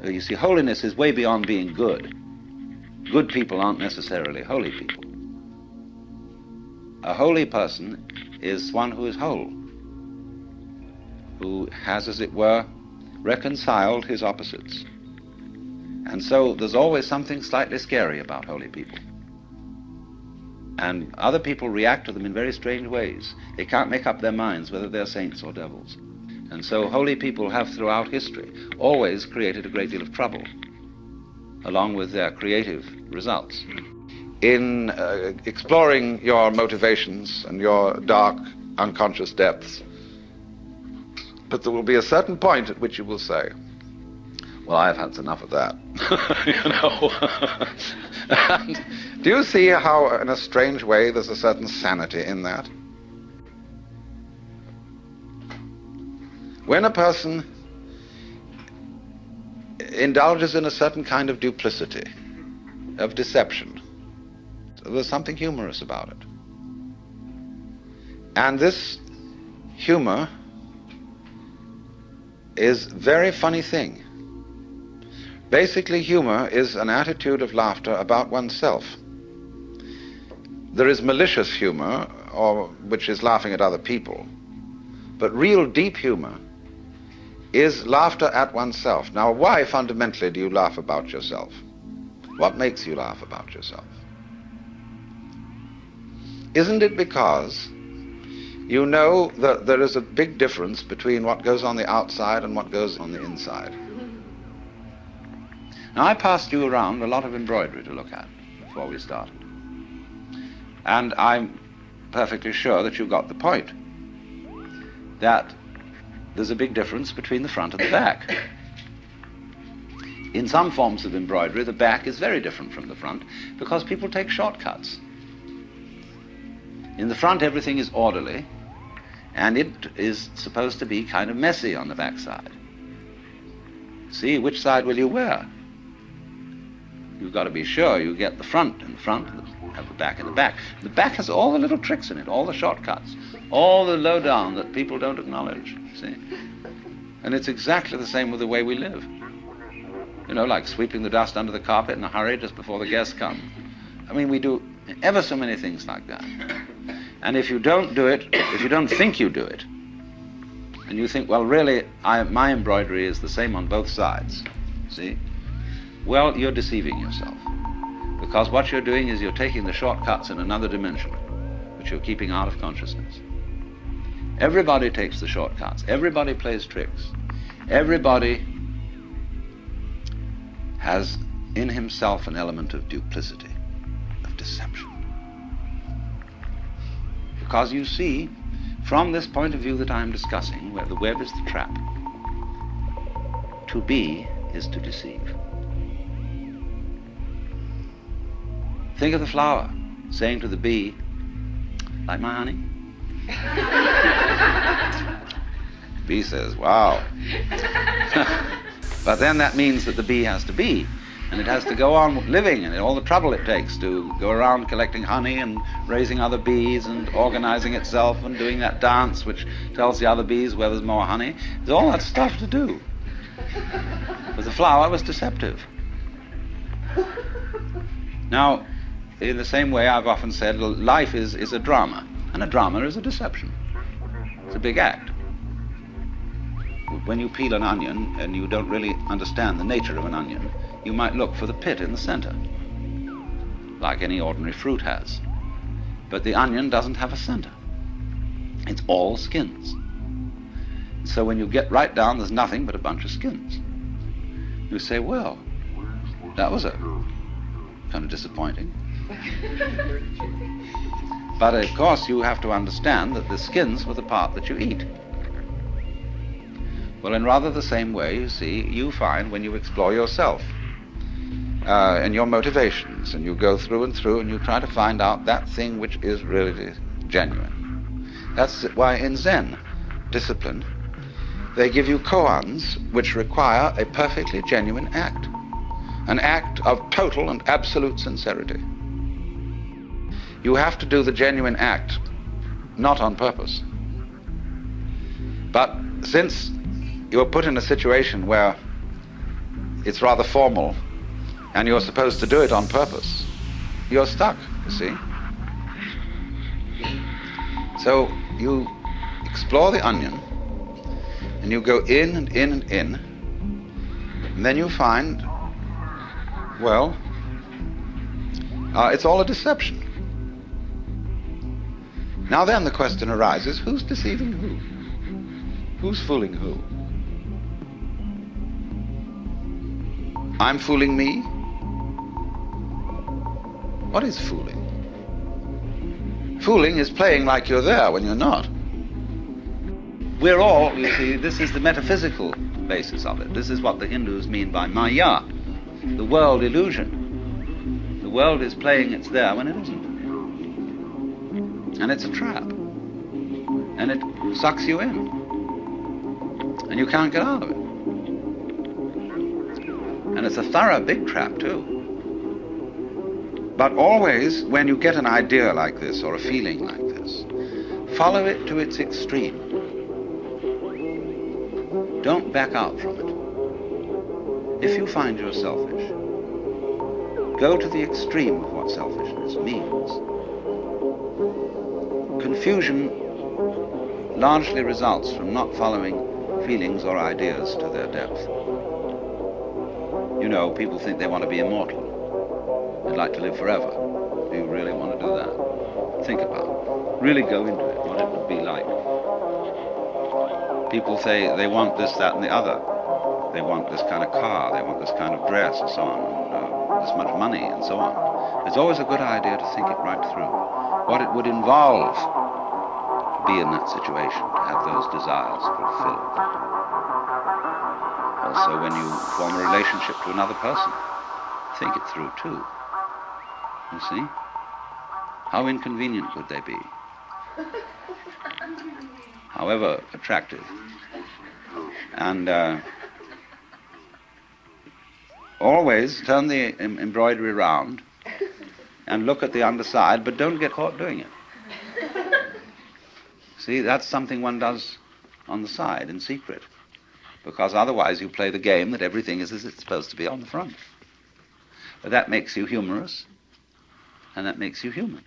You see, holiness is way beyond being good. Good people aren't necessarily holy people. A holy person is one who is whole, who has, as it were, reconciled his opposites. And so there's always something slightly scary about holy people. And other people react to them in very strange ways. They can't make up their minds whether they're saints or devils. And so holy people have throughout history always created a great deal of trouble, along with their creative results. In exploring your motivations and your dark, unconscious depths, but there will be a certain point at which you will say, well, I've had enough of that. You know. And do you see how, in a strange way, there's a certain sanity in that? When a person indulges in a certain kind of duplicity, of deception, there's something humorous about it. And this humor is a very funny thing. Basically, humor is an attitude of laughter about oneself. There is malicious humor, which is laughing at other people. But real deep humor is laughter at oneself. Now, why fundamentally do you laugh about yourself? What makes you laugh about yourself? Isn't it because you know that there is a big difference between what goes on the outside and what goes on the inside? Now, I passed you around a lot of embroidery to look at before we started. And I'm perfectly sure that you got the point, that there's a big difference between the front and the back. In some forms of embroidery, the back is very different from the front because people take shortcuts. In the front, everything is orderly, and it is supposed to be kind of messy on the back side. See, which side will you wear? You've got to be sure you get the front in the front and have the back in the back. The back has all the little tricks in it, all the shortcuts, all the lowdown that people don't acknowledge, see? And it's exactly the same with the way we live. You know, like sweeping the dust under the carpet in a hurry just before the guests come. I mean, we do ever so many things like that. And if you don't do it, if you don't think you do it, and you think, well, really, my embroidery is the same on both sides, see? Well, you're deceiving yourself. Because what you're doing is you're taking the shortcuts in another dimension, which you're keeping out of consciousness. Everybody takes the shortcuts. Everybody plays tricks. Everybody has in himself an element of duplicity, of deception. Because you see, from this point of view that I'm discussing, where the web is the trap, to be is to deceive. Think of the flower saying to the bee, like my honey? Bee says, wow. But then that means that the bee has to be, and it has to go on living, and all the trouble it takes to go around collecting honey and raising other bees and organizing itself and doing that dance which tells the other bees where there's more honey. There's all that stuff to do. But the flower was deceptive. Now, in the same way, I've often said, life is a drama, and a drama is a deception. It's a big act. When you peel an onion and you don't really understand the nature of an onion, you might look for the pit in the center, like any ordinary fruit has. But the onion doesn't have a center. It's all skins. So when you get right down, there's nothing but a bunch of skins. You say, well, that was a kind of disappointing. But of course you have to understand that the skins were the part that you eat. Well, in rather the same way, you see, you find when you explore yourself and your motivations, and you go through and through and you try to find out that thing which is really genuine. That's why in Zen discipline they give you koans which require a perfectly genuine act, an act of total and absolute sincerity. You have to do the genuine act, not on purpose. But since you are put in a situation where it's rather formal, and you're supposed to do it on purpose, you're stuck, you see. So you explore the onion, and you go in and in and in, and then you find, well, it's all a deception. Now then the question arises, who's deceiving who? Who's fooling who? I'm fooling me? What is fooling? Fooling is playing like you're there when you're not. We're all, you see, this is the metaphysical basis of it. This is what the Hindus mean by Maya, the world illusion. The world is playing it's there when it isn't. And it's a trap. And it sucks you in. And you can't get out of it. And it's a thorough big trap, too. But always, when you get an idea like this, or a feeling like this, follow it to its extreme. Don't back out from it. If you find you're selfish, go to the extreme of what selfishness means. Confusion largely results from not following feelings or ideas to their depth. You know, people think they want to be immortal. They'd like to live forever. Do you really want to do that? Think about it. Really go into it, what it would be like. People say they want this, that, and the other. They want this kind of car, they want this kind of dress, and so on, this much money, and so on. It's always a good idea to think it right through. What it would involve to be in that situation, to have those desires fulfilled. Also, when you form a relationship to another person, think it through too. You see? How inconvenient would they be? However attractive. And always turn the embroidery around and look at the underside, but don't get caught doing it. See, that's something one does on the side in secret, because otherwise you play the game that everything is as it's supposed to be on the front. But that makes you humorous, and that makes you human.